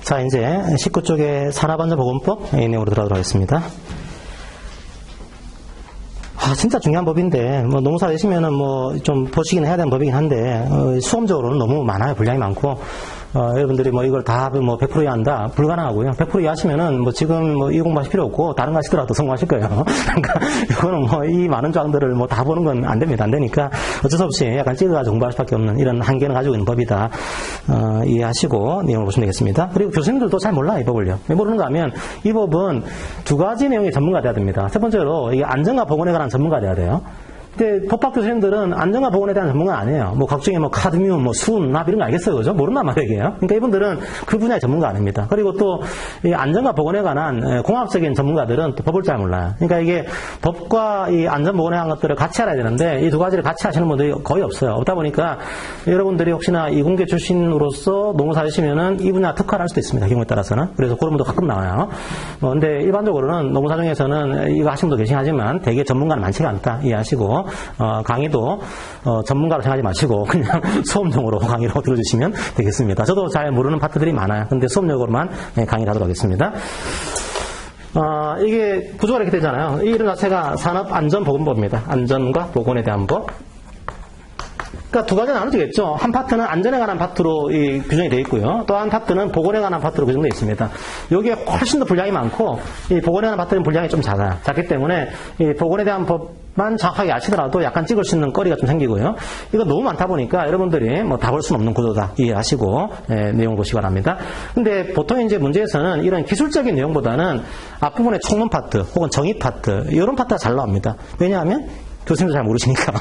자, 이제 19쪽의 산업안전보건법 내용으로 들어가도록 하겠습니다. 진짜 중요한 법인데, 농사 되시면은 좀 보시긴 해야 되는 법이긴 한데, 수험적으로는 너무 많아요. 분량이 많고, 여러분들이 이걸 다 100% 이해한다? 불가능하고요. 100% 이해하시면은 지금 이 공부하실 필요 없고, 다른 거 하시더라도 성공하실 거예요. 그러니까, 이거는 이 많은 조항들을 다 보는 건 안 됩니다. 안 되니까, 어쩔 수 없이 약간 찍어가지고 공부할 수밖에 없는 이런 한계는 가지고 있는 법이다. 이해하시고, 내용을 보시면 되겠습니다. 그리고 교수님들도 잘 몰라요, 이 법을요. 왜 모르는가 하면, 이 법은 두 가지 내용의 전문가 돼야 됩니다. 첫 번째로, 이게 안전과 보건에 관한 전문가 돼야 돼요. 근데 법학 교수님들은 안전과 보건에 대한 전문가는 아니에요. 각종의 카드뮴, 수은, 납 이런 거 알겠어요, 그죠? 모른단 말이에요. 그러니까 이분들은 그 분야의 전문가 아닙니다. 그리고 또 이 안전과 보건에 관한 공학적인 전문가들은 또 법을 잘 몰라요. 그러니까 이게 법과 이 안전 보건에 관한 것들을 같이 알아야 되는데 이 두 가지를 같이 하시는 분들이 거의 없어요. 없다 보니까 여러분들이 혹시나 이공계 출신으로서 농사 하시면은 이 분야 특화를 할 수도 있습니다. 경우에 따라서는. 그래서 그런 분도 가끔 나와요. 근데 일반적으로는 농사 중에서는 이거 하시는 분도 계시긴 하지만 되게 전문가는 많지가 않다. 이해하시고 강의도 전문가로 생각하지 마시고 그냥 수업용으로 강의로 들어주시면 되겠습니다. 저도 잘 모르는 파트들이 많아요. 근데 수업용으로만 강의를 하도록 하겠습니다. 이게 구조가 이렇게 되잖아요. 이 이름 자체가 산업안전보건법입니다. 안전과 보건에 대한 법. 그러니까 두 가지가 나눠지겠죠. 한 파트는 안전에 관한 파트로 규정이 되어 있고요. 또 한 파트는 보건에 관한 파트로 규정되어 있습니다. 여기에 훨씬 더 분량이 많고 이 보건에 관한 파트는 분량이 좀 작아요. 작기 때문에 이 보건에 대한 법만 정확하게 아시더라도 약간 찍을 수 있는 거리가 좀 생기고요. 이거 너무 많다 보니까 여러분들이 다 볼 수는 없는 구조다 이해하시고 내용을 보시기 바랍니다. 근데 보통 이제 문제에서는 이런 기술적인 내용보다는 앞부분의 총론 파트 혹은 정의 파트 이런 파트가 잘 나옵니다. 왜냐하면 교수님도 잘 모르시니까.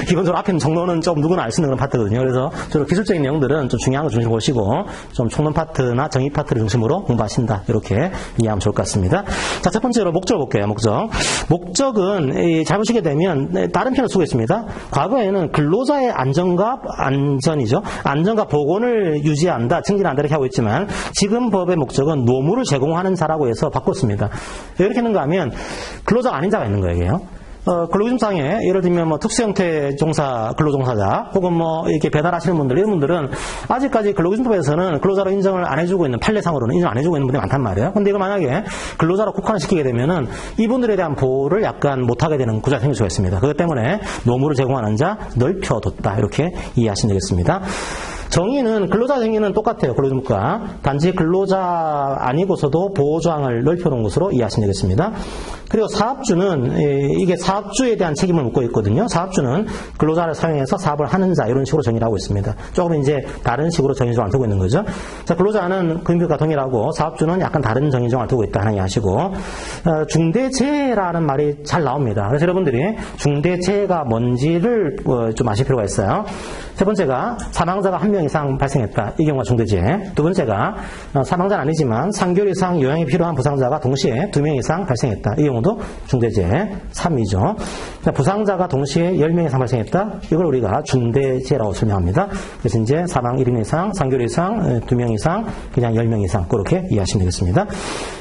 기본적으로 앞에 있는 정론은 좀 누구나 알 수 있는 그런 파트거든요. 그래서 주로 기술적인 내용들은 좀 중요한 거 중심으로 보시고 좀 총론 파트나 정의 파트를 중심으로 공부하신다. 이렇게 이해하면 좋을 것 같습니다. 자, 첫 번째로 목적을 볼게요. 목적. 목적은 잘 보시게 되면 다른 표현을 쓰고 있습니다. 과거에는 근로자의 안전과 보건을 유지한다, 증진한다 이렇게 하고 있지만 지금 법의 목적은 노무를 제공하는 자라고 해서 바꿨습니다. 왜 이렇게 했는가 하면 근로자가 아닌 자가 있는 거예요. 근로기준상에 예를 들면 특수형태 근로종사자 혹은 이렇게 배달하시는 분들 이런 분들은 아직까지 근로기준법에서는 근로자로 인정을 안 해주고 있는 판례상으로는 인정 안 해주고 있는 분들이 많단 말이에요. 근데 이거 만약에 근로자로 국한을 시키게 되면은 이분들에 대한 보호를 약간 못하게 되는 구조가 생길 수가 있습니다. 그것 때문에 노무를 제공하는 자 넓혀뒀다 이렇게 이해하시면 되겠습니다. 정의는 근로자 정의는 똑같아요. 근로기준법과 단지 근로자 아니고서도 보호조항을 넓혀놓은 것으로 이해하시면 되겠습니다. 그리고 사업주는 이게 사업주에 대한 책임을 묻고 있거든요. 사업주는 근로자를 사용해서 사업을 하는 자 이런 식으로 정의를 하고 있습니다. 조금 이제 다른 식으로 정의조항을 두고 있는 거죠. 자, 근로자는 금융과 동일하고 사업주는 약간 다른 정의조항을 두고 있다 하는 이해하시고 중대재해라는 말이 잘 나옵니다. 그래서 여러분들이 중대재해가 뭔지를 좀 아실 필요가 있어요. 세 번째가 사망자가 한 명 이상 발생했다. 이 경우가 중대재해. 두 번째가 사망자는 아니지만 3개월 이상 요양이 필요한 부상자가 동시에 2명 이상 발생했다. 이 경우도 중대재해. 3이죠. 부상자가 동시에 10명 이상 발생했다. 이걸 우리가 중대재해라고 설명합니다. 그래서 이제 사망 1인 이상, 3개월 이상, 2명 이상, 그냥 10명 이상 그렇게 이해하시면 되겠습니다.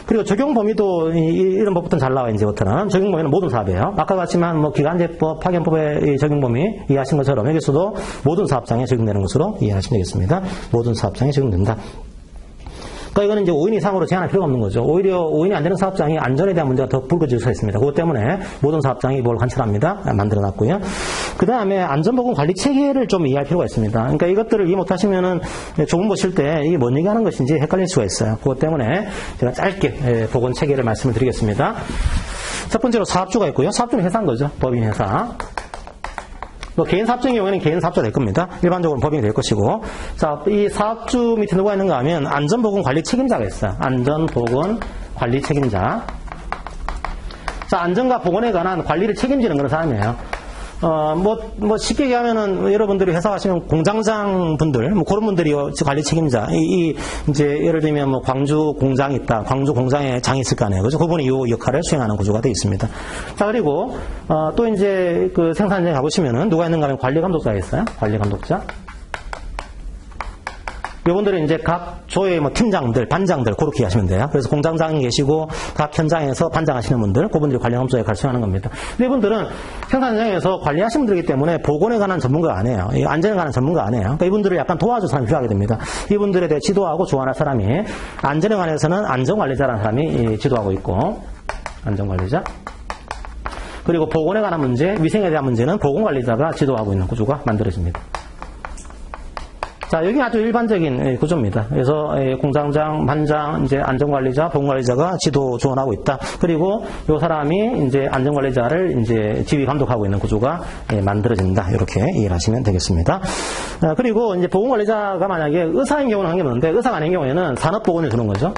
그리고 적용 범위도 이런 법부터는 잘 나와요. 이제부터는 적용 범위는 모든 사업이에요. 아까 같지만 기간제법, 파견법의 적용 범위 이해하신 것처럼 여기서도 모든 사업장에 적용되는 것으로 이해하시면 되겠습니다. 모든 사업장에 적용된다. 그러니까 이거는 이제 5인 이상으로 제한할 필요가 없는 거죠. 오히려 5인이 안 되는 사업장이 안전에 대한 문제가 더 불거질 수가 있습니다. 그것 때문에 모든 사업장이 이걸 관찰합니다. 만들어놨고요. 그 다음에 안전보건 관리 체계를 좀 이해할 필요가 있습니다. 그러니까 이것들을 이해 못하시면은 조금 보실 때 이게 뭔 얘기하는 것인지 헷갈릴 수가 있어요. 그것 때문에 제가 짧게 보건 체계를 말씀을 드리겠습니다. 첫 번째로 사업주가 있고요. 사업주는 회사인 거죠. 법인 회사. 개인 사업주의 경우에는 개인 사업주가 될 겁니다. 일반적으로 법인이 될 것이고. 자, 이 사업주 밑에 누가 있는가 하면 안전보건 관리 책임자가 있어요. 안전보건 관리 책임자. 자, 안전과 보건에 관한 관리를 책임지는 그런 사람이에요. 쉽게 얘기하면은, 여러분들이 회사 가시면 공장장 분들, 그런 분들이 관리 책임자. 이제, 예를 들면 광주 공장이 있다. 광주 공장에 장이 있을 거 아니에요. 그죠? 그분이 이 역할을 수행하는 구조가 되어 있습니다. 자, 그리고, 또 이제 생산 현장에 가보시면은 누가 있는가 하면 관리 감독자가 있어요. 관리 감독자. 이분들은 이제 각 조의 뭐 팀장들, 반장들 그렇게 하시면 돼요. 그래서 공장장이 계시고 각 현장에서 반장하시는 분들, 그분들이 관련 업종에 발생하는 겁니다. 근데 이분들은 생산 현장에서 관리하시는 분들이기 때문에 보건에 관한 전문가가 아니에요. 안전에 관한 전문가가 아니에요. 그러니까 이분들을 약간 도와줄 사람이 필요하게 됩니다. 이분들에 대해 지도하고 조언할 사람이, 안전에 관해서는 안전관리자라는 사람이 지도하고 있고, 안전관리자. 그리고 보건에 관한 문제, 위생에 대한 문제는 보건관리자가 지도하고 있는 구조가 만들어집니다. 자, 여기 아주 일반적인 구조입니다. 그래서 공장장, 반장, 이제 안전관리자, 보건관리자가 지도 조언하고 있다. 그리고 이 사람이 이제 안전관리자를 이제 지휘 감독하고 있는 구조가 만들어진다. 이렇게 이해를 하시면 되겠습니다. 그리고 이제 보건관리자가 만약에 의사인 경우는 한 게 없는데, 의사가 아닌 경우에는 산업보건을 주는 거죠.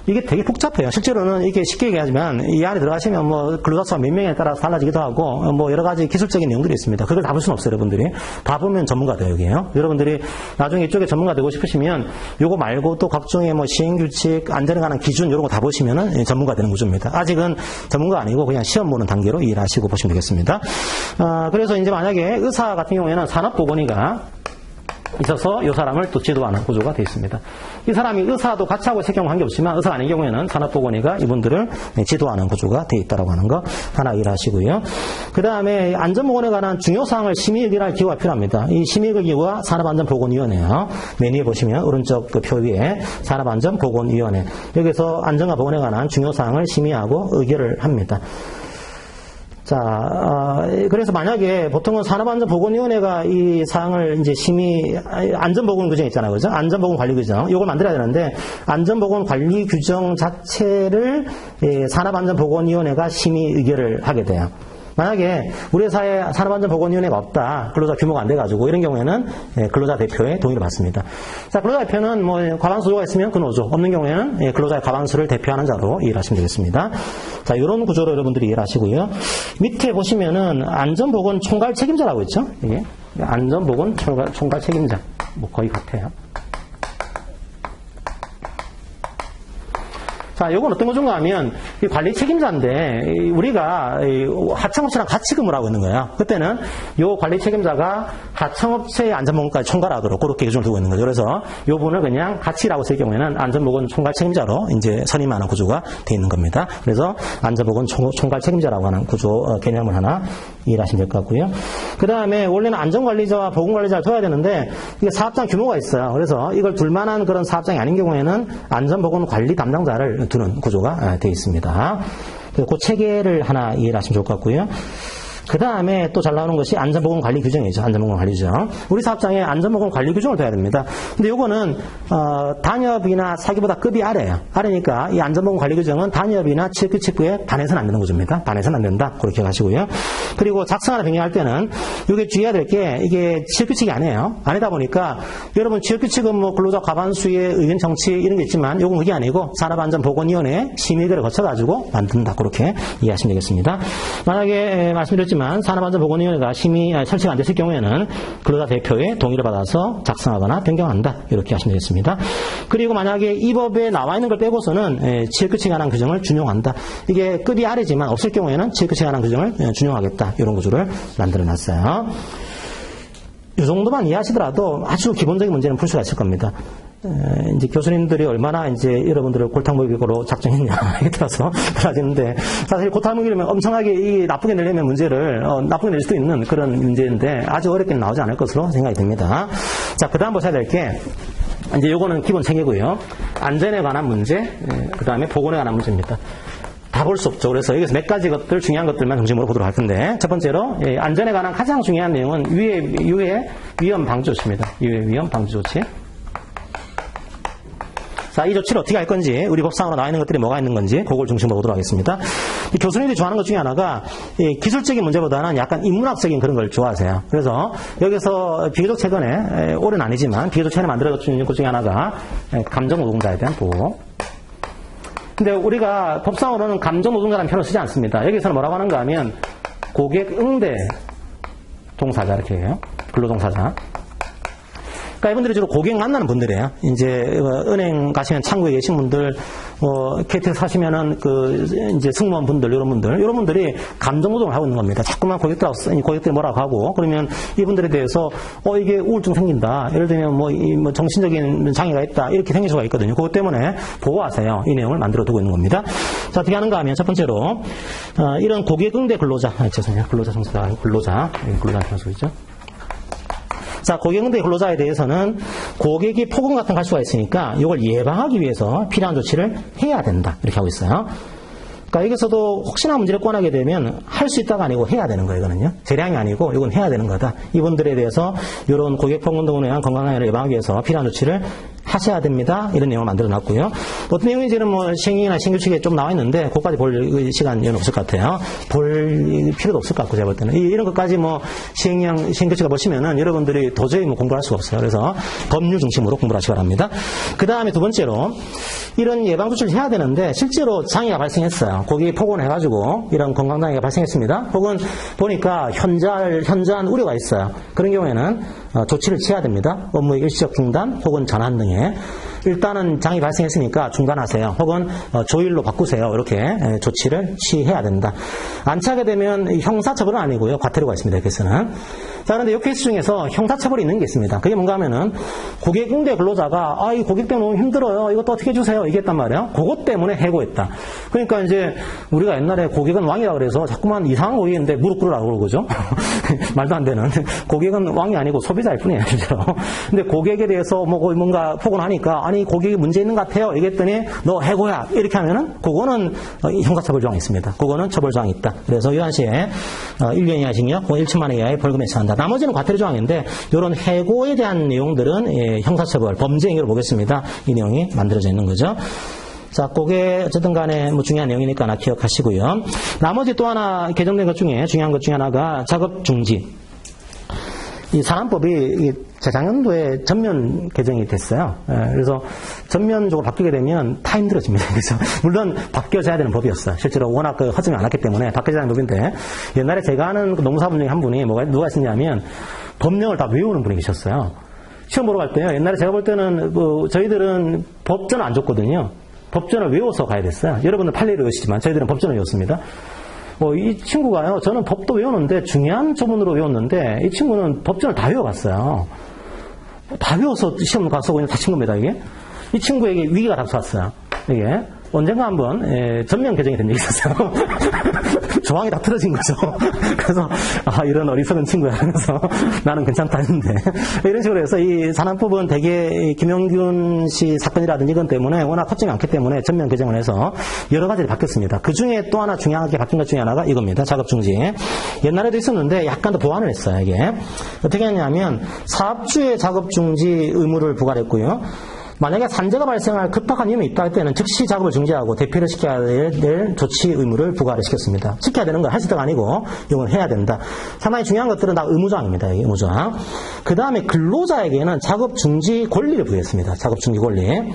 이게 되게 복잡해요. 실제로는 이게 쉽게 얘기하지만 이 안에 들어가시면 뭐 근로자수가 몇 명에 따라서 달라지기도 하고 뭐 여러 가지 기술적인 내용들이 있습니다. 그걸 다 볼 수는 없어요, 여러분들이. 다 보면 전문가 되고요. 여러분들이 나중에 이쪽에 전문가 되고 싶으시면 요거 말고 또 각종의 뭐 시행규칙, 안전에 관한 기준 이런 거 다 보시면은 전문가 되는 구조입니다. 아직은 전문가 아니고 그냥 시험 보는 단계로 이해를 하시고 보시면 되겠습니다. 그래서 이제 만약에 의사 같은 경우에는 산업보건의가 있어서 이 사람을 또 지도하는 구조가 되어 있습니다. 이 사람이 의사도 같이 하고 있을 경우 관계없지만 의사가 아닌 경우에는 산업보건의가 이분들을 지도하는 구조가 되어 있다고 하는 거 하나 이해하시고요. 그 다음에 안전보건에 관한 중요사항을 심의의결할 기구가 필요합니다. 이 심의의결기구가 산업안전보건위원회예요. 메뉴에 보시면 오른쪽 그 표 위에 산업안전보건위원회, 여기서 안전과 보건에 관한 중요사항을 심의하고 의결을 합니다. 자, 그래서 만약에 보통은 산업안전보건위원회가 이 사항을 이제 안전보건 규정 있잖아요. 그죠? 안전보건 관리 규정. 이걸 만들어야 되는데, 안전보건 관리 규정 자체를 산업안전보건위원회가 심의 의결을 하게 돼요. 만약에 우리 회사에 산업안전보건위원회가 없다, 근로자 규모가 안 돼가지고 이런 경우에는 근로자 대표의 동의를 받습니다. 자, 근로자 대표는 뭐 과반수가 있으면 그 노조, 없는 경우에는 근로자의 과반수를 대표하는 자로 이해를 하시면 되겠습니다. 자, 이런 구조로 여러분들이 이해를 하시고요. 밑에 보시면은 안전보건 총괄 책임자라고 있죠. 이게 안전보건 총괄 책임자, 뭐 거의 같아요. 자, 요건 어떤 거죠 하면, 이 관리 책임자인데, 우리가 하청업체랑 같이 근무를 하고 있는 거예요. 그때는 요 관리 책임자가 하청업체의 안전보건까지 총괄하도록 그렇게 기준을 두고 있는 거죠. 그래서 요 분을 그냥 같이 일하고 있을 경우에는 안전보건 총괄 책임자로 이제 선임하는 구조가 되어 있는 겁니다. 그래서 안전보건 총괄 책임자라고 하는 구조 개념을 하나 이해하시면 될 것 같고요. 그 다음에 원래는 안전관리자와 보건관리자를 둬야 되는데, 이게 사업장 규모가 있어요. 그래서 이걸 둘만한 그런 사업장이 아닌 경우에는 안전보건관리 담당자를 두는 구조가 되어 있습니다. 그 체계를 하나 이해를 하시면 좋을 것 같고요. 그 다음에 또 잘 나오는 것이 안전보건 관리 규정이죠. 안전보건 관리 규정. 우리 사업장에 안전보건 관리 규정을 둬야 됩니다. 근데 요거는, 단협이나 사기보다 급이 아래예요. 아래니까 이 안전보건 관리 규정은 단협이나 칠규칙부에 반해서는 안 되는 구조입니다. 반해서는 안 된다. 그렇게 가시고요. 그리고 작성하나 변경할 때는 이게 주의해야 될 게 이게 칠규칙이 아니에요. 아니다 보니까 여러분 칠규칙은 뭐 근로자 과반수의 의견 청취 이런 게 있지만 요건 그게 아니고 산업안전보건위원회 심의를 거쳐가지고 만든다. 그렇게 이해하시면 되겠습니다. 만약에 말씀드렸지만 산업안전보건위원회가 설치가 안 됐을 경우에는 근로자 대표의 동의를 받아서 작성하거나 변경한다. 이렇게 하시면 되겠습니다. 그리고 만약에 이 법에 나와 있는 걸 빼고서는 칠규칙에 관한 규정을 준용한다. 이게 급이 아래지만 없을 경우에는 칠규칙에 관한 규정을 준용하겠다. 이런 구조를 만들어놨어요. 이 정도만 이해하시더라도 아주 기본적인 문제는 풀 수가 있을 겁니다. 이제 교수님들이 얼마나 이제 여러분들을 골탕먹이고로 작정했냐에 따라서 달라지는데, 사실 골탕먹이려면 엄청나게 이 나쁘게 내려면 문제를 나쁘게 낼 수도 있는 그런 문제인데 아주 어렵게 나오지 않을 것으로 생각이 됩니다. 자, 그 다음 보셔야 될 게 이제 요거는 기본 체계고요. 안전에 관한 문제, 그 다음에 보건에 관한 문제입니다. 다 볼 수 없죠. 그래서 여기서 몇 가지 것들, 중요한 것들만 중심으로 보도록 할 텐데, 첫 번째로 안전에 관한 가장 중요한 내용은 유해 위험 방지 조치입니다. 유해 위험 방지 조치. 자, 이 조치를 어떻게 할 건지, 우리 법상으로 나와 있는 것들이 뭐가 있는 건지, 그걸 중심으로 보도록 하겠습니다. 교수님들이 좋아하는 것 중에 하나가, 기술적인 문제보다는 약간 인문학적인 그런 걸 좋아하세요. 그래서, 여기서 비교적 최근에, 올해는 아니지만, 비교적 최근에 만들어진 것 중에 하나가, 감정노동자에 대한 보호. 근데 우리가 법상으로는 감정노동자라는 표현을 쓰지 않습니다. 여기서는 뭐라고 하는가 하면, 고객 응대 동사자, 이렇게 해요. 근로동사자. 그러니까 그러니까 이분들이 주로 고객 만나는 분들이에요. 이제 은행 가시면 창구에 계신 분들, KTX 사시면은 이제 승무원 분들, 이런 분들이 감정 노동을 하고 있는 겁니다. 자꾸만 고객들이 뭐라고 하고, 그러면 이분들에 대해서, 이게 우울증 생긴다. 예를 들면 뭐 정신적인 장애가 있다. 이렇게 생길 수가 있거든요. 그것 때문에 보호하세요. 이 내용을 만들어 두고 있는 겁니다. 자, 어떻게 하는가 하면 첫 번째로, 이런 고객 응대 근로자, 죄송해요. 근로자 정서가 근로자 정서이죠. 자, 고객 응대 근로자에 대해서는 고객이 폭언 같은 거 할 수가 있으니까 이걸 예방하기 위해서 필요한 조치를 해야 된다. 이렇게 하고 있어요. 그러니까 여기서도 혹시나 문제를 꺼내게 되면 할 수 있다가 아니고 해야 되는 거예요. 이거는요. 재량이 아니고 이건 해야 되는 거다. 이분들에 대해서 이런 고객 폭언 등으로 인한 건강장애를 예방하기 위해서 필요한 조치를 하셔야 됩니다. 이런 내용을 만들어 놨고요. 어떤 내용인지는 뭐 시행령이나 신규칙에 좀 나와 있는데 그것까지 볼 시간은 없을 것 같아요. 볼 필요도 없을 것 같고 제가 볼 때는 이런 것까지 뭐 시행령, 신규칙을 보시면은 여러분들이 도저히 뭐 공부할 수가 없어요. 그래서 법률 중심으로 공부를 하시기 바랍니다. 그 다음에 두 번째로 이런 예방 조치를 해야 되는데 실제로 장애가 발생했어요. 고객이 폭언해가지고 이런 건강장애가 발생했습니다. 혹은 보니까 현저한 우려가 있어요. 그런 경우에는 조치를 취해야 됩니다. 업무의 일시적 중단 혹은 전환 등에 일단은 장애 발생했으니까 중단하세요. 혹은 조율로 바꾸세요. 이렇게 조치를 취해야 된다. 안 취하게 되면 형사처벌은 아니고요. 과태료가 있습니다. 여기서는. 자, 그런데 이 케이스 중에서 형사처벌이 있는 게 있습니다. 그게 뭔가 하면은 고객 응대 근로자가 이 고객 때문에 너무 힘들어요. 이것도 어떻게 해주세요. 얘기했단 말이에요. 그것 때문에 해고했다. 그러니까 이제 우리가 옛날에 고객은 왕이라 그래서 자꾸만 이상한 고객인데 무릎 꿇으라고 그러죠. 말도 안 되는. 고객은 왕이 아니고 소비자일 뿐이에요. 실제로. 근데 고객에 대해서 뭔가 폭언하니까 아니 고객이 문제 있는 것 같아요. 얘기했더니 너 해고야. 이렇게 하면은 그거는 형사처벌 조항이 있습니다. 그거는 처벌 조항이 있다. 그래서 이한 시에 1년 이하 징역, 1천만 원 이하의 벌금에 처한다. 나머지는 과태료 조항인데 이런 해고에 대한 내용들은 형사처벌, 범죄 행위로 보겠습니다. 이 내용이 만들어져 있는 거죠. 자, 그게 어쨌든 간에 뭐 중요한 내용이니까 하나 기억하시고요. 나머지 또 하나 개정된 것 중에 중요한 것 중에 하나가 작업 중지. 이 산안법이 재작년도에 전면 개정이 됐어요. 그래서 전면적으로 바뀌게 되면 다 힘들어집니다. 그래서 물론 바뀌어져야 되는 법이었어요. 실제로 워낙 허점이 안 왔기 때문에 바뀌어져야 하는 법인데 옛날에 제가 아는 노무사분 중에 한 분이 누가 있었냐면 법령을 다 외우는 분이 계셨어요. 시험 보러 갈 때요. 옛날에 제가 볼 때는 저희들은 법전을 안 줬거든요. 법전을 외워서 가야 됐어요. 여러분은 판례를 외우시지만 저희들은 법전을 외웠습니다. 이 친구가요, 저는 법도 외우는데 중요한 조문으로 외웠는데 이 친구는 법전을 다 외워갔어요. 다 외워서 시험 가서 그냥 다친 겁니다, 이게. 이 친구에게 위기가 닥쳐왔어요. 이게. 언젠가 한번 전면 개정이 된 적이 있었어요. 조항이 다 틀어진 거죠. 그래서 이런 어리석은 친구야. 그래서 나는 괜찮다 했는데 이런 식으로 해서 이 산안법은 대개 김영균 씨 사건이라든지 이건 때문에 워낙 허점이 많기 때문에 전면 개정을 해서 여러 가지를 바뀌었습니다. 그 중에 또 하나 중요하게 바뀐 것 중에 하나가 이겁니다. 작업중지. 옛날에도 있었는데 약간 더 보완을 했어요. 이게 어떻게 했냐면 사업주의 작업중지 의무를 부과했고요. 만약에 산재가 발생할 급박한 위험이 있다 할 때는 즉시 작업을 중지하고 대피를 시켜야 될 조치 의무를 부과를 시켰습니다. 시켜야 되는 건 할 수 있다가 아니고 이건 해야 된다. 상당히 중요한 것들은 다 의무조항입니다. 의무조항. 그 다음에 근로자에게는 작업 중지 권리를 부여했습니다. 작업 중지 권리.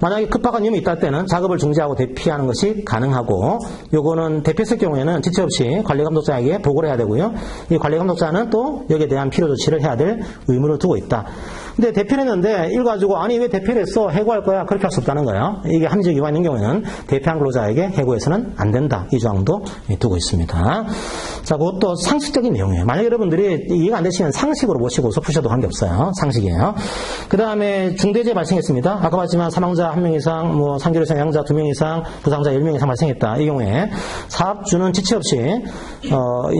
만약에 급박한 위험이 있다 할 때는 작업을 중지하고 대피하는 것이 가능하고 요거는 대피했을 경우에는 지체 없이 관리감독자에게 보고를 해야 되고요. 이 관리감독자는 또 여기에 대한 필요 조치를 해야 될 의무를 두고 있다. 근데 대피를 했는데 이걸 가지고 아니 왜 대피를 했어? 해고할 거야? 그렇게 할 수 없다는 거예요. 이게 합리적 이유가 있는 경우에는 대피한 근로자에게 해고해서는 안 된다. 이 조항도 두고 있습니다. 자, 그것도 상식적인 내용이에요. 만약 여러분들이 이해가 안 되시면 상식으로 보시고서 푸셔도 관계없어요. 상식이에요. 그 다음에 중대재해 발생했습니다. 아까 봤지만 사망자 1명 이상, 상계로상 양자 2명 이상, 부상자 10명 이상 발생했다. 이 경우에 사업주는 지체 없이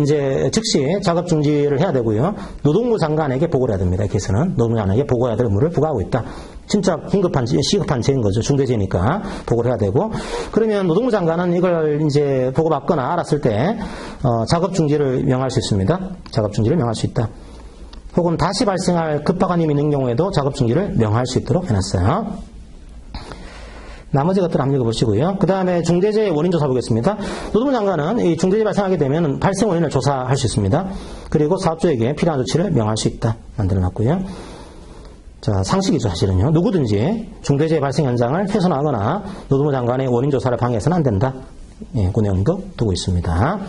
이제 즉시 작업 중지를 해야 되고요. 노동부 장관에게 보고를 해야 됩니다. 이 케이스는 노동부 장관에게 보고해야 될 의무를 부과하고 있다. 진짜 긴급한, 시급한 재해인 거죠. 중대재해니까 보고를 해야 되고. 그러면 노동부 장관은 이걸 이제 보고받거나 알았을 때 작업 중지를 명할 수 있습니다. 작업 중지를 명할 수 있다. 혹은 다시 발생할 급박한 힘이 있는 경우에도 작업 중지를 명할 수 있도록 해놨어요. 나머지 것들 한번 읽어보시고요. 그 다음에 중대재해 원인 조사 보겠습니다. 노동부 장관은 이 중대재해 발생하게 되면 발생 원인을 조사할 수 있습니다. 그리고 사업주에게 필요한 조치를 명할 수 있다. 만들어놨고요. 자, 상식이죠, 사실은요. 누구든지 중대재해 발생 현장을 훼손하거나 노동부 장관의 원인 조사를 방해해서는 안 된다. 그 내용도 두고 있습니다.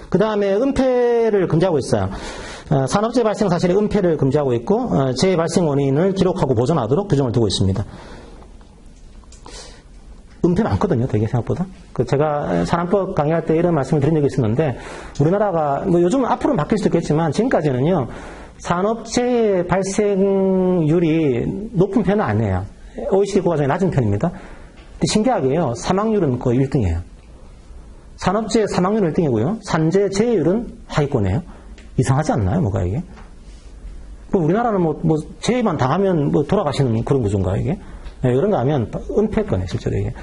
그 다음에 은폐를 금지하고 있어요. 산업재해 발생 사실의 은폐를 금지하고 있고 재해 발생 원인을 기록하고 보존하도록 규정을 두고 있습니다. 은폐 많거든요, 되게 생각보다. 제가 산안법 강의할 때 이런 말씀을 드린 적이 있었는데, 우리나라가, 요즘은 앞으로는 바뀔 수도 있겠지만, 지금까지는요, 산업재해 발생률이 높은 편은 아니에요. OECD 국가 중에 낮은 편입니다. 근데 신기하게요, 사망률은 거의 1등이에요. 산업재해 사망률은 1등이고요, 산재 재해율은 하위권이에요. 이상하지 않나요, 뭐가 이게? 우리나라는 재해만 당하면 돌아가시는 그런 구조인가요, 이게? 네, 그런가 하면 은폐권이에요, 실제로 이게.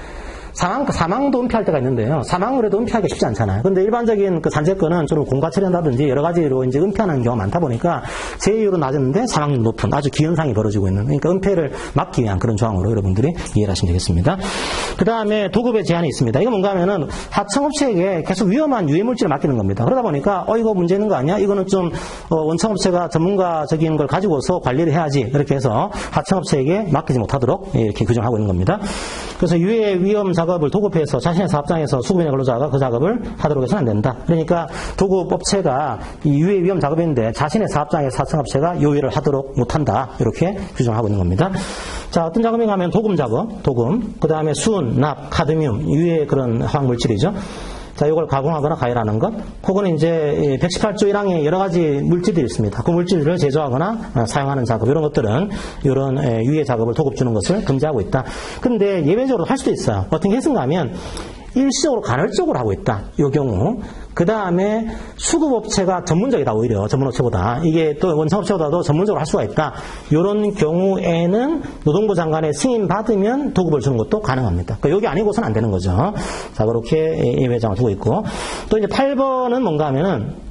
사망도 은폐할 때가 있는데요. 사망률에도 은폐하기가 쉽지 않잖아요. 근데 일반적인 산재권은 주로 공과 처리한다든지 여러 가지로 이제 은폐하는 경우가 많다 보니까 재해율은 낮은데 사망률 높은 아주 기현상이 벌어지고 있는, 그러니까 은폐를 막기 위한 그런 조항으로 여러분들이 이해를 하시면 되겠습니다. 그 다음에 도급의 제한이 있습니다. 이거 뭔가 하면은 하청업체에게 계속 위험한 유해물질을 맡기는 겁니다. 그러다 보니까 이거 문제 있는 거 아니야? 이거는 좀 원청업체가 전문가적인 걸 가지고서 관리를 해야지, 이렇게 해서 하청업체에게 맡기지 못하도록 이렇게 규정하고 있는 겁니다. 그래서 유해 위험 작업을 도급해서 자신의 사업장에서 수급인의 근로자가 그 작업을 하도록 해서는 안 된다. 그러니까 도급업체가 이 유해 위험 작업인데 자신의 사업장의 하청업체가 요일을 하도록 못한다, 이렇게 규정하고 있는 겁니다. 자, 어떤 작업인가 하면 도금 작업, 도금, 그 다음에 순, 납, 카드뮴, 유해 그런 화학물질이죠. 자, 이걸 가공하거나 가열하는 것, 혹은 이제 118조 1항에 여러 가지 물질들이 있습니다. 그 물질을 제조하거나 사용하는 작업, 이런 것들은 이런 유해 작업을 도급 주는 것을 금지하고 있다. 근데 예외적으로 할 수도 있어요. 어떤 케이스인가 하면 일시적으로 간헐적으로 하고 있다, 이 경우. 그 다음에 수급업체가 전문적이다, 오히려 전문업체보다. 이게 또 원청업체보다도 전문적으로 할 수가 있다. 이런 경우에는 노동부 장관의 승인 받으면 도급을 주는 것도 가능합니다. 그러니까 여기 아니고서는 안 되는 거죠. 자, 그렇게 예외장을 두고 있고. 또 이제 8번은 뭔가 하면은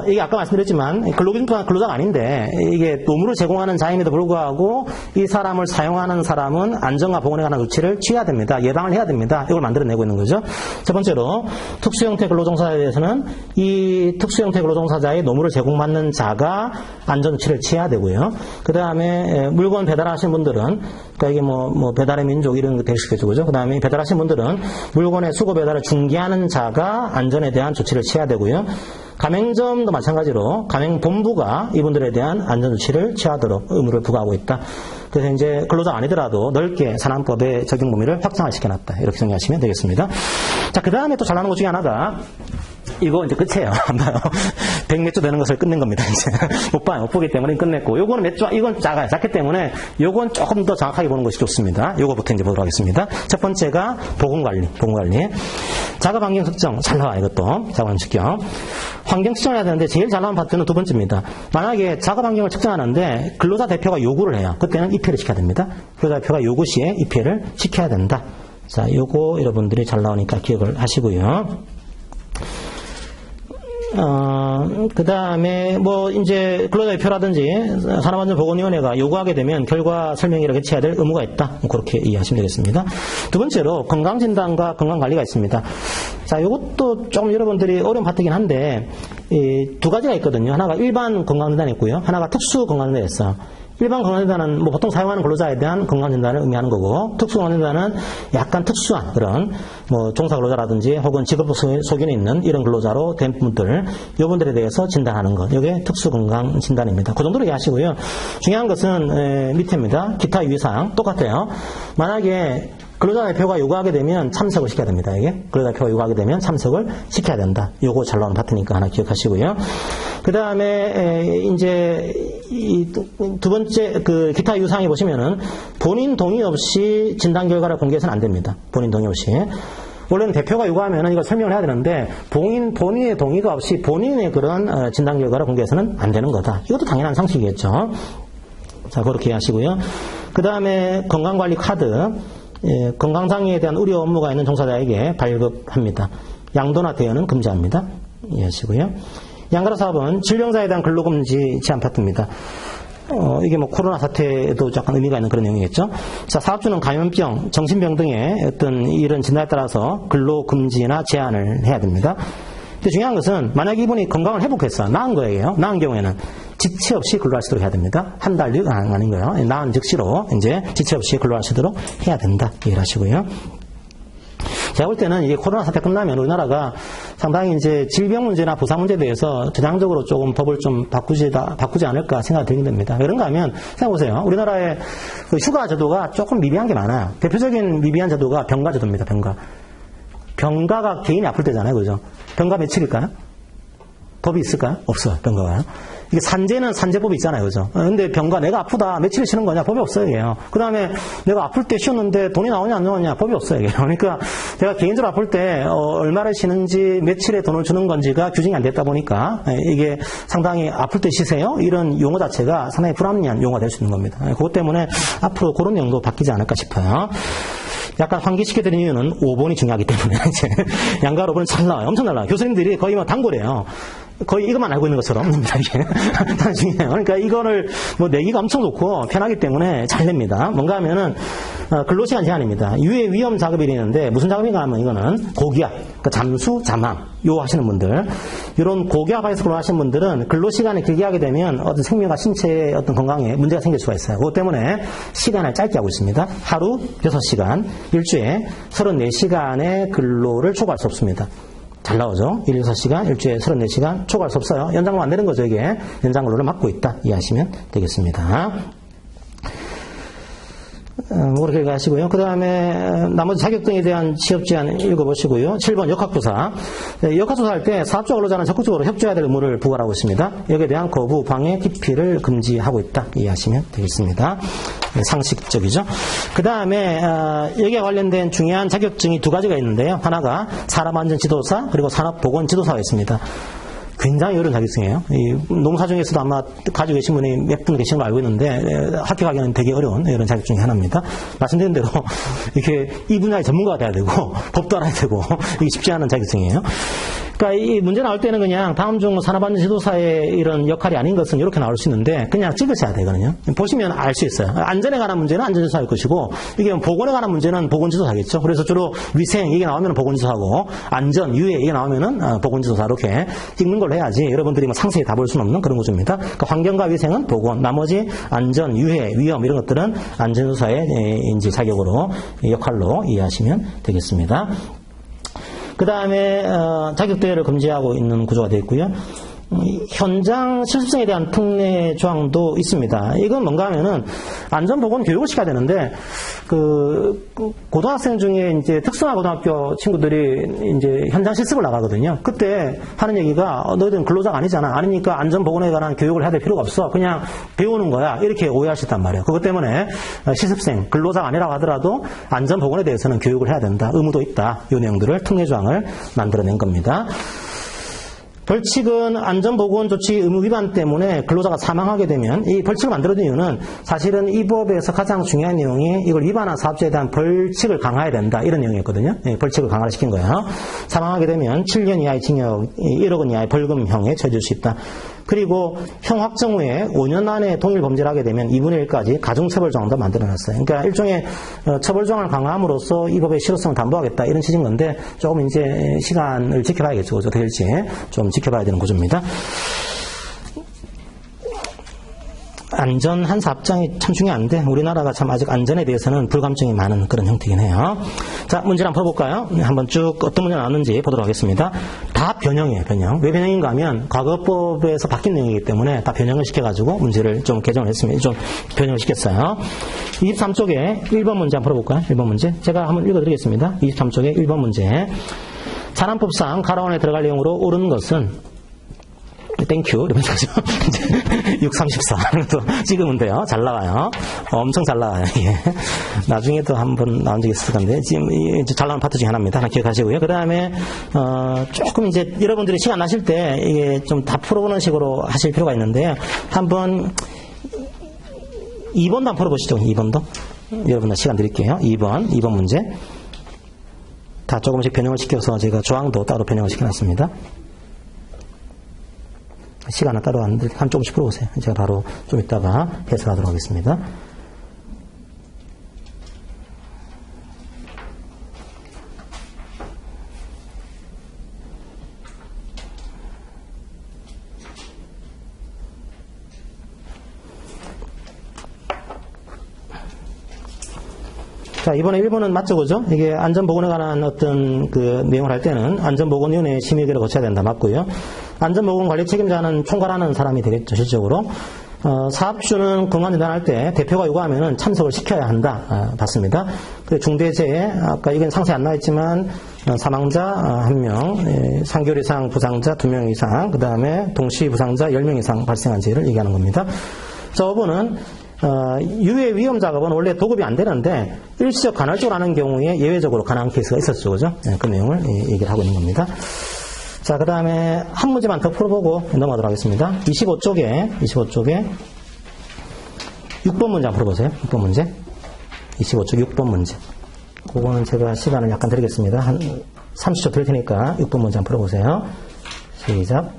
이게 아까 말씀드렸지만 근로자가 아닌데 이게 노무를 제공하는 자임에도 불구하고 이 사람을 사용하는 사람은 안전과 보건에 관한 조치를 취해야 됩니다. 예방을 해야 됩니다. 이걸 만들어내고 있는 거죠. 첫 번째로 특수형태 근로종사자에 대해서는 이 특수형태 근로종사자의 노무를 제공받는 자가 안전조치를 취해야 되고요. 그 다음에 물건 배달하시는 분들은, 그러니까 이게 배달의 민족 이런 거 될 수 있겠죠, 그죠? 그 다음에 배달하시는 분들은 물건의 수거 배달을 중개하는 자가 안전에 대한 조치를 취해야 되고요. 가맹점도 마찬가지로 가맹본부가 이분들에 대한 안전조치를 취하도록 의무를 부과하고 있다. 그래서 이제 근로자가 아니더라도 넓게 산안법의 적용 범위를 확장을 시켜놨다, 이렇게 생각하시면 되겠습니다. 자, 그 다음에 또 잘 나오는 것 중에 하나가, 이거 이제 끝이에요. 안 봐요. 100몇 조 되는 것을 끝낸 겁니다, 이제. 못 봐요. 못 보기 때문에 끝냈고. 요거는 몇 조, 이건 작아요. 작기 때문에 요건 조금 더 정확하게 보는 것이 좋습니다. 요거부터 이제 보도록 하겠습니다. 첫 번째가 보건관리. 작업환경 측정. 잘 나와요, 이것도. 작업환경 측정. 환경 측정을 해야 되는데 제일 잘 나온 파트는 두 번째입니다. 만약에 작업환경을 측정하는데 근로자 대표가 요구를 해요. 그때는 입회를 시켜야 됩니다. 근로자 대표가 요구 시에 입회를 시켜야 된다. 자, 요거 여러분들이 잘 나오니까 기억을 하시고요. 그 다음에 이제 근로자대표라든지 산업안전보건위원회가 요구하게 되면 결과 설명회를 개최해야 될 의무가 있다, 그렇게 이해하시면 되겠습니다. 두 번째로 건강진단과 건강관리가 있습니다. 자, 요것도 조금 여러분들이 어려운 파트긴 한데 두 가지가 있거든요. 하나가 일반 건강진단이 있고요, 하나가 특수 건강진단이 있어요. 일반 건강진단은 보통 사용하는 근로자에 대한 건강진단을 의미하는 거고, 특수 건강진단은 약간 특수한 그런 종사 근로자라든지 혹은 직업 소견이 있는 이런 근로자로 된 분들, 이분들에 대해서 진단하는 것, 이게 특수 건강 진단입니다. 그 정도로 이해하시고요. 중요한 것은 밑에입니다. 기타 유의사항 똑같아요. 만약에 근로자 대표가 요구하게 되면 참석을 시켜야 됩니다. 이게 근로자 대표가 요구하게 되면 참석을 시켜야 된다. 요거 잘 나오는 파트니까 하나 기억하시고요. 그 다음에 이제 이 두 번째 그 기타 유사항에 보시면은 본인 동의 없이 진단 결과를 공개해서는 안 됩니다. 본인 동의 없이. 원래는 대표가 요구하면은 이걸 설명을 해야 되는데 본인의 동의가 없이 본인의 그런 진단 결과를 공개해서는 안 되는 거다. 이것도 당연한 상식이겠죠. 자, 그렇게 이해하시고요. 그 다음에 건강관리 카드. 건강장애에 대한 우려 업무가 있는 종사자에게 발급합니다. 양도나 대여는 금지합니다. 이해하시고요. 양가로 사업은 질병자에 대한 근로금지 제한 파트입니다. 이게 코로나 사태에도 약간 의미가 있는 그런 내용이겠죠. 자, 사업주는 감염병, 정신병 등의 어떤 이런 진단에 따라서 근로금지나 제한을 해야 됩니다. 근데 중요한 것은 만약 이분이 건강을 회복했어, 나은 거예요. 나은 경우에는 지체 없이 근로할 수 있도록 해야 됩니다. 한 달 육 아닌 거예요. 나은 즉시로 이제 지체 없이 근로할 수 있도록 해야 된다. 이해를 하시고요. 제가 볼 때는 이게 코로나 사태 끝나면 우리나라가 상당히 이제 질병 문제나 부상 문제에 대해서 전향적으로 조금 법을 좀 바꾸지 않을까 생각이 들게 됩니다. 왜 그런가 하면, 생각해보세요. 우리나라의 그 휴가 제도가 조금 미비한 게 많아요. 대표적인 미비한 제도가 병가 제도입니다, 병가. 병가가 개인이 아플 때잖아요, 그죠? 병가 며칠일까요? 법이 있을까요? 없어요, 병가가요. 이게 산재는 산재법이 있잖아요, 그죠? 근데 병가 내가 아프다, 며칠 쉬는 거냐? 법이 없어요, 이게요. 그 다음에 내가 아플 때 쉬었는데 돈이 나오냐, 안 나오냐? 법이 없어요, 이게. 그러니까 제가 개인적으로 아플 때, 얼마를 쉬는지, 며칠에 돈을 주는 건지가 규정이 안 됐다 보니까, 이게 상당히 아플 때 쉬세요? 이런 용어 자체가 상당히 불합리한 용어가 될 수 있는 겁니다. 그것 때문에 앞으로 그런 내용도 바뀌지 않을까 싶어요. 약간 환기시켜드린 이유는 5번이 중요하기 때문에, 이제, 양가 5번은 잘 나와요. 엄청 잘 나와요. 교수님들이 거의 뭐 단골이에요. 거의 이것만 알고 있는 것처럼 납니다, 이게. 중요해요. 그러니까 이거를 뭐 내기가 엄청 좋고 편하기 때문에 잘 냅니다. 뭔가 하면은, 근로시간 제한입니다. 유해 위험 작업이 있는데, 무슨 작업인가 하면 이거는 고기압, 그러니까 잠수, 잠암, 요 하시는 분들. 이런 고기압에서 근로하시는 분들은 근로시간을 길게 하게 되면 어떤 생명과 신체의 어떤 건강에 문제가 생길 수가 있어요. 그것 때문에 시간을 짧게 하고 있습니다. 하루 6시간, 일주에 34시간의 근로를 초과할 수 없습니다. 잘 나오죠? 6시간, 일주에 34시간 초과할 수 없어요. 연장로 안 되는 거죠, 이게. 연장 근로를 막고 있다. 이해하시면 되겠습니다. 그렇게 가시고요. 그 다음에 나머지 자격증에 대한 취업 제한 읽어보시고요. 7번 역학조사. 역학조사할 때 사업자 근로자는 적극적으로 협조해야 될 의무를 부과하고 있습니다. 여기에 대한 거부, 방해, 기피를 금지하고 있다. 이해하시면 되겠습니다. 상식적이죠. 그 다음에 여기에 관련된 중요한 자격증이 두 가지가 있는데요. 하나가 산업안전지도사 그리고 산업보건지도사가 있습니다. 굉장히 어려운 자격증이에요. 이 농사 중에서도 아마 가지고 계신 분이 몇 분 계신 걸 알고 있는데 합격하기는 되게 어려운 이런 자격증이 하나입니다. 말씀드린 대로 이렇게 이 분야의 전문가가 돼야 되고 법도 알아야 되고 이게 쉽지 않은 자격증이에요. 그러니까 이 문제 나올 때는 그냥 다음 중 산업안전지도사의 이런 역할이 아닌 것은 이렇게 나올 수 있는데 그냥 찍으셔야 되거든요. 보시면 알 수 있어요. 안전에 관한 문제는 안전지도사일 것이고 이게 보건에 관한 문제는 보건지도사겠죠. 그래서 주로 위생 이게 나오면 보건지도사고 안전, 유해 이게 나오면은 보건지도사 이렇게 찍는 걸로 해야지 여러분들이 뭐 상세히 다 볼 수는 없는 그런 구조입니다. 그러니까 환경과 위생은 보건, 나머지 안전, 유해, 위험 이런 것들은 안전지도사의 인지 자격으로 역할로 이해하시면 되겠습니다. 그 다음에 자격대회를 금지하고 있는 구조가 되어 있고요. 현장 실습생에 대한 특례 조항도 있습니다. 이건 뭔가 하면은 안전보건 교육을 시켜야 되는데 고등학생 중에 이제 특성화 고등학교 친구들이 이제 현장 실습을 나가거든요. 그때 하는 얘기가 너희들은 근로자가 아니잖아. 아니니까 안전보건에 관한 교육을 해야 될 필요가 없어. 그냥 배우는 거야. 이렇게 오해할 수 있단 말이에요. 그것 때문에 실습생, 근로자가 아니라고 하더라도 안전보건에 대해서는 교육을 해야 된다. 의무도 있다. 이 내용들을 특례 조항을 만들어낸 겁니다. 벌칙은 안전보건조치 의무 위반 때문에 근로자가 사망하게 되면 이 벌칙을 만들어둔 이유는 사실은 이 법에서 가장 중요한 내용이 이걸 위반한 사업자에 대한 벌칙을 강화해야 된다 이런 내용이었거든요. 벌칙을 강화를 시킨 거예요. 사망하게 되면 7년 이하의 징역, 1억 원 이하의 벌금형에 처해질 수 있다. 그리고 형 확정 후에 5년 안에 동일 범죄를 하게 되면 2분의 1까지 가중처벌 조항도 만들어놨어요. 그러니까 일종의 처벌 조항을 강화함으로써 이 법의 실효성을 담보하겠다 이런 취지인 건데 조금 이제 시간을 지켜봐야겠죠. 어떻게 될지 좀 지켜봐야 되는 구조입니다. 안전한 사업장이 참 중요한데 우리나라가 참 아직 안전에 대해서는 불감증이 많은 그런 형태이긴 해요. 자, 문제를 한번 풀어볼까요? 한번 쭉 어떤 문제가 나왔는지 보도록 하겠습니다. 다 변형이에요, 변형. 왜 변형인가 하면 과거법에서 바뀐 내용이기 때문에 다 변형을 시켜가지고 문제를 좀 개정을 했습니다. 좀 변형을 시켰어요. 23쪽에 1번 문제 한번 풀어볼까요? 1번 문제. 제가 한번 읽어드리겠습니다. 23쪽에 1번 문제. 산안법상 가로원에 들어갈 내용으로 옳은 것은 땡큐 이러면서 634 찍으면 돼요. 잘 나와요. 엄청 잘 나와요. 예. 나중에도 한번 나온 적이 있을 건데 지금 잘 나오는 파트 중에 하나입니다. 하나 기억하시고요. 그 다음에 조금 이제 여러분들이 시간 나실 때 이게 좀 다 풀어보는 식으로 하실 필요가 있는데요. 한번 2번도 한번 풀어보시죠. 2번도 여러분들 시간 드릴게요. 2번 문제 다 조금씩 변형을 시켜서 제가 조항도 따로 변형을 시켜놨습니다. 시간은 따로 한 조금씩 풀어보세요. 제가 바로 좀 이따가 해설하도록 하겠습니다. 자, 이번에 1번은 맞죠, 그죠? 이게 안전보건에 관한 어떤 그 내용을 할 때는 안전보건위원회 심의를 거쳐야 된다. 맞고요. 안전보건 관리 책임자는 총괄하는 사람이 되겠죠, 실적으로. 사업주는 공무원진단할 때 대표가 요구하면은 참석을 시켜야 한다. 봤습니다. 그 중대재해, 아까 이건 상세히 안 나와있지만, 사망자 1명, 3개월 이상 부상자 2명 이상, 그 다음에 동시 부상자 10명 이상 발생한 재해를 얘기하는 겁니다. 자, 5번은, 유해 위험 작업은 원래 도급이 안 되는데, 일시적 간헐적으로 하는 경우에 예외적으로 가능한 케이스가 있었죠. 그죠? 그 내용을 얘기를 하고 있는 겁니다. 자, 그 다음에 한 문제만 더 풀어보고 넘어가도록 하겠습니다. 25쪽에 6번 문제 한번 풀어보세요. 6번 문제. 25쪽 6번 문제. 그거는 제가 시간을 약간 드리겠습니다. 한 30초 드릴 테니까 6번 문제 한번 풀어보세요. 시작.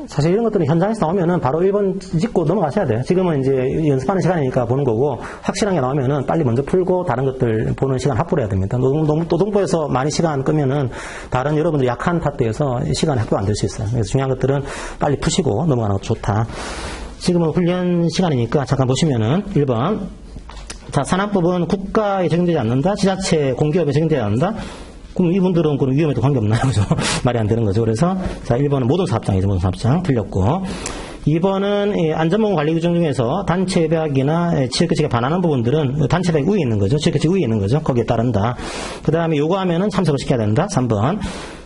사실 이런 것들은 현장에서 나오면은 바로 1번 짚고 넘어가셔야 돼요. 지금은 이제 연습하는 시간이니까 보는 거고, 확실한 게 나오면은 빨리 먼저 풀고 다른 것들 보는 시간 확보를 해야 됩니다. 노동부에서 많이 시간 끄면은 다른 여러분들 약한 파트에서 시간이 확보 안 될 수 있어요. 그래서 중요한 것들은 빨리 푸시고 넘어가는 것도 좋다. 지금은 훈련 시간이니까 잠깐 보시면은 1번. 자, 산업법은 국가에 적용되지 않는다. 지자체, 공기업에 적용되지 않는다. 그럼 이분들은 그런 위험에도 관계없나요? 그죠? 말이 안 되는 거죠. 그래서, 자, 1번은 모든 사업장이죠. 모든 사업장. 틀렸고. 2번은 안전보건 관리 규정 중에서 단체배학이나 지역규칙에 반하는 부분들은 단체배학 위에 있는 거죠. 지역규칙 위에 있는 거죠. 거기에 따른다. 그 다음에 요구하면은 참석을 시켜야 된다. 3번.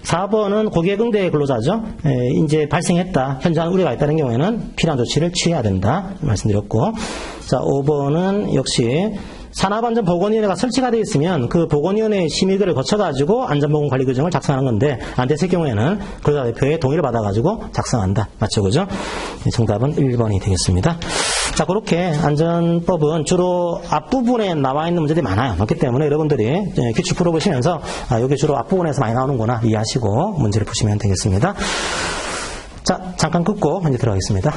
4번은 고객응대 근로자죠. 이제 발생했다. 현장 우려가 있다는 경우에는 필요한 조치를 취해야 된다. 말씀드렸고. 자, 5번은 역시 산업안전보건위원회가 설치가 되어 있으면 그 보건위원회 심의를 거쳐가지고 안전보건관리 규정을 작성하는 건데, 안 됐을 경우에는 근로자 대표의 동의를 받아가지고 작성한다. 맞죠? 그죠? 정답은 1번이 되겠습니다. 자, 그렇게 안전법은 주로 앞부분에 나와 있는 문제들이 많기 때문에 여러분들이 기출 풀어보시면서 여기 주로 앞부분에서 많이 나오는구나 이해하시고 문제를 푸시면 되겠습니다. 자, 잠깐 끊고 이제 들어가겠습니다.